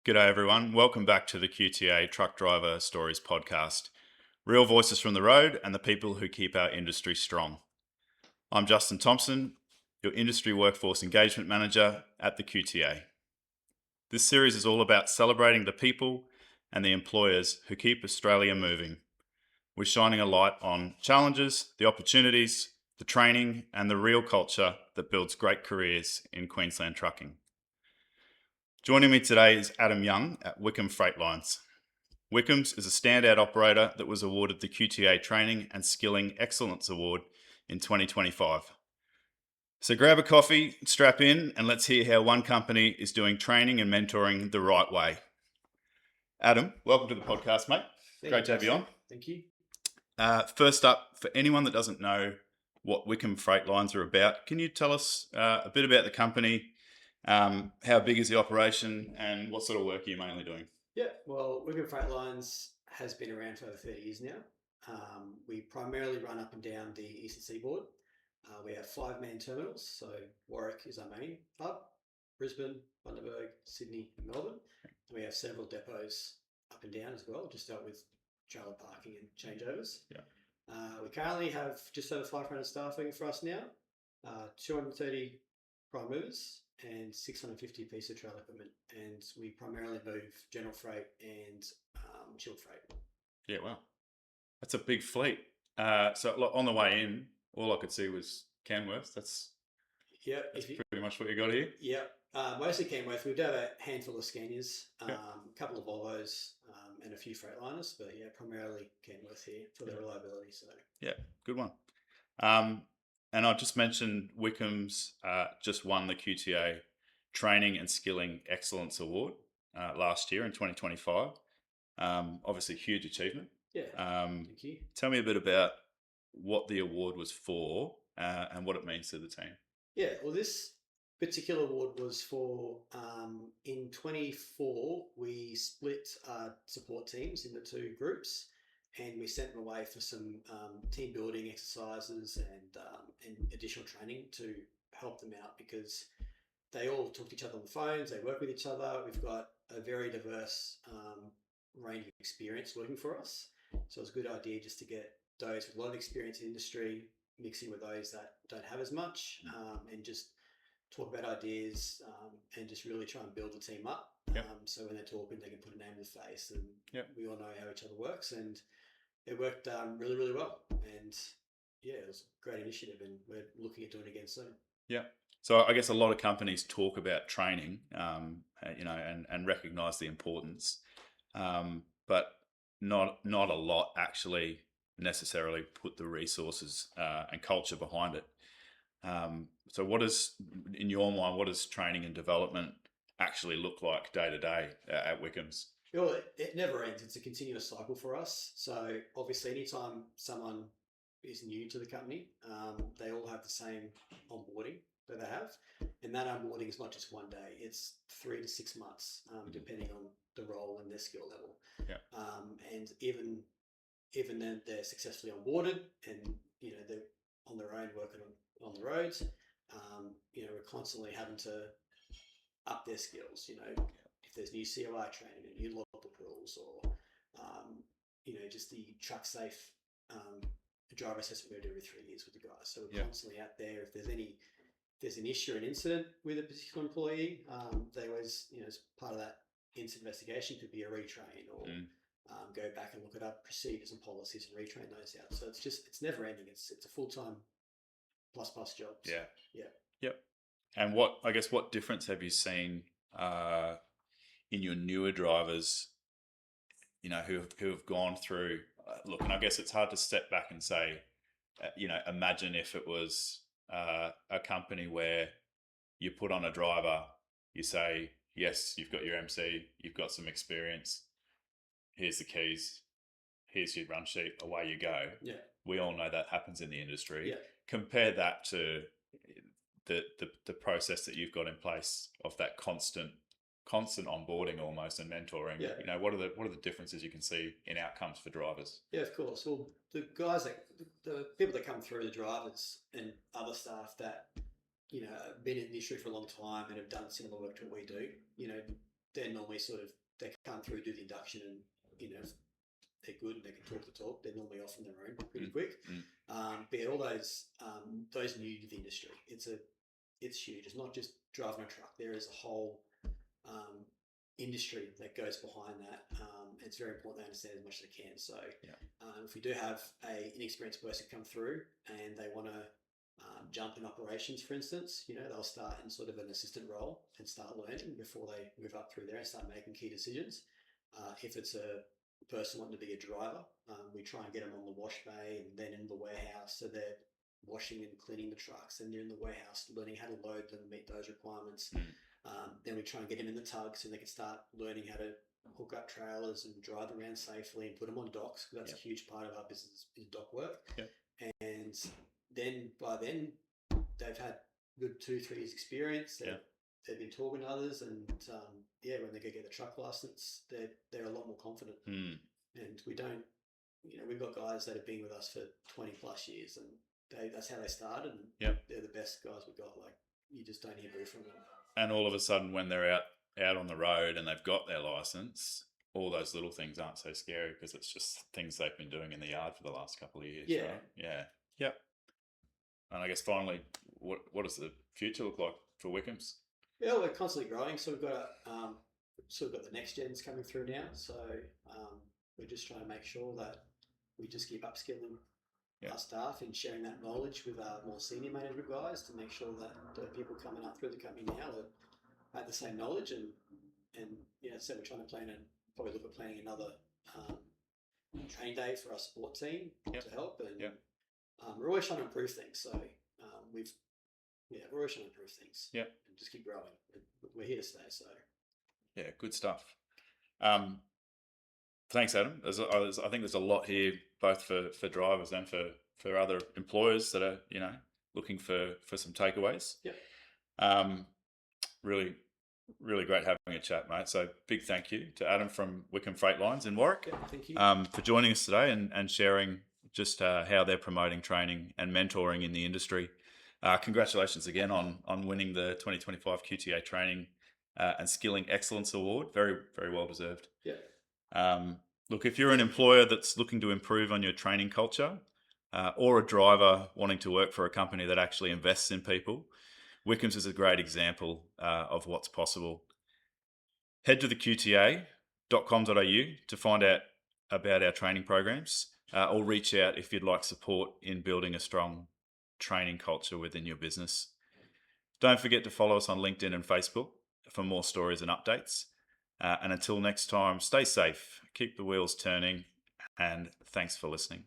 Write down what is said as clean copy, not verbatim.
G'day everyone. Welcome back to the QTA Truck Driver Stories podcast. Real voices from the road and the people who keep our industry strong. I'm Justin Thompson, your Industry Workforce Engagement Manager at the QTA. This series is all about celebrating the people and the employers who keep Australia moving. We're shining a light on challenges, the opportunities, the training, and the real culture that builds great careers in Queensland trucking. Joining me today is Adam Young at Wickham Freight Lines. Wickham's is a standout operator that was awarded the QTA Training and Skilling Excellence Award in 2025. So grab a coffee, strap in, and let's hear how one company is doing training and mentoring the right way. Adam, welcome to the podcast, mate. Great to have you on. Thank you. First up, for anyone that doesn't know what Wickham Freight Lines are about, can you tell us a bit about the company? How big is the operation and what sort of work are you mainly doing? Yeah, well, Wickham Freight Lines has been around for over 30 years now. We primarily run up and down the eastern seaboard. We have 5 main terminals, so Warwick is our main hub, Brisbane, Bundaberg, Sydney and Melbourne. And we have several depots up and down as well, just dealt with trailer parking and changeovers. Yeah. We currently have just over 500 staff working for us now, 230 prime movers and 650 pieces of trailer equipment, and we primarily move general freight and chilled freight. Yeah, wow. That's a big fleet. So on the way in, all I could see was Canworth. That's pretty much what you got here. Yeah, mostly Canworth. We do have a handful of Scanias, a couple of Volvos, and a few Freightliners, but yeah, primarily Canworth here for the reliability. So yeah, good one. And I just mentioned Wickham's just won the QTA Training and Skilling Excellence Award last year in 2025. Obviously, huge achievement. Yeah, thank you. Tell me a bit about what the award was for and what it means to the team. Yeah, well, this particular award was for, in 24, we split support teams into 2 groups, and we sent them away for some team building exercises and additional training to help them out, because they all talk to each other on the phones, they work with each other. We've got a very diverse range of experience working for us. So it's a good idea just to get those with a lot of experience in industry mixing with those that don't have as much, and just talk about ideas and just really try and build the team up. So when they're talking, they can put a name to the face, and we all know how each other works. And it worked really, really well. And yeah, it was a great initiative, and we're looking at doing it again soon. Yeah. So I guess a lot of companies talk about training, and recognise the importance, but not a lot actually necessarily put the resources and culture behind it. So what is, in your mind, what does training and development actually look like day to day at Wickham's? Well, it never ends. It's a continuous cycle for us. So obviously, anytime someone is new to the company, they all have the same onboarding that they have. And that onboarding is not just one day, it's 3 to 6 months, depending on the role and their skill level. And even then they're successfully onboarded and, they're on their own working on the roads, we're constantly having to up their skills, if there's new COI training and new logbook rules, or, just the truck safe driver assessment we do every 3 years with the guys. So we're constantly out there. If there's an issue or an incident with a particular employee, they always, as part of that incident investigation, could be a retrain or go back and look at our procedures and policies and retrain those out. So it's never ending. It's a full-time plus job. Yep. And what difference have you seen in your newer drivers, who have gone through, look, and I guess it's hard to step back and say, imagine if it was a company where you put on a driver, you say, yes, you've got your MC, you've got some experience, here's the keys, here's your run sheet, away you go. Yeah. We all know that happens in the industry. Yeah. Compare that to the process that you've got in place of that constant onboarding almost and mentoring. Yeah. What are the differences you can see in outcomes for drivers? Yeah, of course. Well, the people that come through, the drivers and other staff that, have been in the industry for a long time and have done similar work to what we do, they're normally they come through, do the induction, and if they're good and they can talk the talk, they're normally off on their own pretty quick. But yeah, all those new to the industry, it's huge. It's not just driving a truck. There is a whole industry that goes behind that. It's very important they understand as much as they can. So if we do have an inexperienced person come through and they want to jump in operations, for instance, they'll start in sort of an assistant role and start learning before they move up through there and start making key decisions. If it's a person wanting to be a driver, we try and get them on the wash bay and then in the warehouse, so they're washing and cleaning the trucks, and they're in the warehouse learning how to load them, meet those requirements. Then we try and get them in the tug so they can start learning how to hook up trailers and drive them around safely and put them on docks. That's a huge part of our business is dock work. And then by then they've had good 2-3 years experience. They've been talking to others, and when they go get the truck license, they're a lot more confident. And we don't, we've got guys that have been with us for 20 plus years, and that's how they started. And they're the best guys we've got. Like, you just don't hear boo from them. And all of a sudden, when they're out on the road and they've got their license, all those little things aren't so scary because it's just things they've been doing in the yard for the last couple of years. Right? Yep. And I guess finally, what does the future look like for Wickham's? Yeah, we're constantly growing. So we've got the next gens coming through now. So we're just trying to make sure that we just keep upskilling our staff and sharing that knowledge with our more senior management guys to make sure that the people coming up through the company now have the same knowledge. And so we're trying to probably look at planning another training day for our support team to help. And we're always trying to improve things. So we're always trying to improve things. And just keep growing. We're here to stay. So good stuff. Thanks, Adam. I think there's a lot here, both for drivers and for other employers that are looking for some takeaways. Really, really great having a chat, mate. So big thank you to Adam from Wickham Freight Lines in Warwick. Thank you for joining us today and sharing just how they're promoting training and mentoring in the industry. Congratulations again on winning the 2025 QTA Training and Skilling Excellence Award. Very, very well deserved. Look, if you're an employer that's looking to improve on your training culture or a driver wanting to work for a company that actually invests in people, Wickham's is a great example of what's possible. Head to the QTA.com.au to find out about our training programs or reach out if you'd like support in building a strong training culture within your business. Don't forget to follow us on LinkedIn and Facebook for more stories and updates. And until next time, stay safe, keep the wheels turning, and thanks for listening.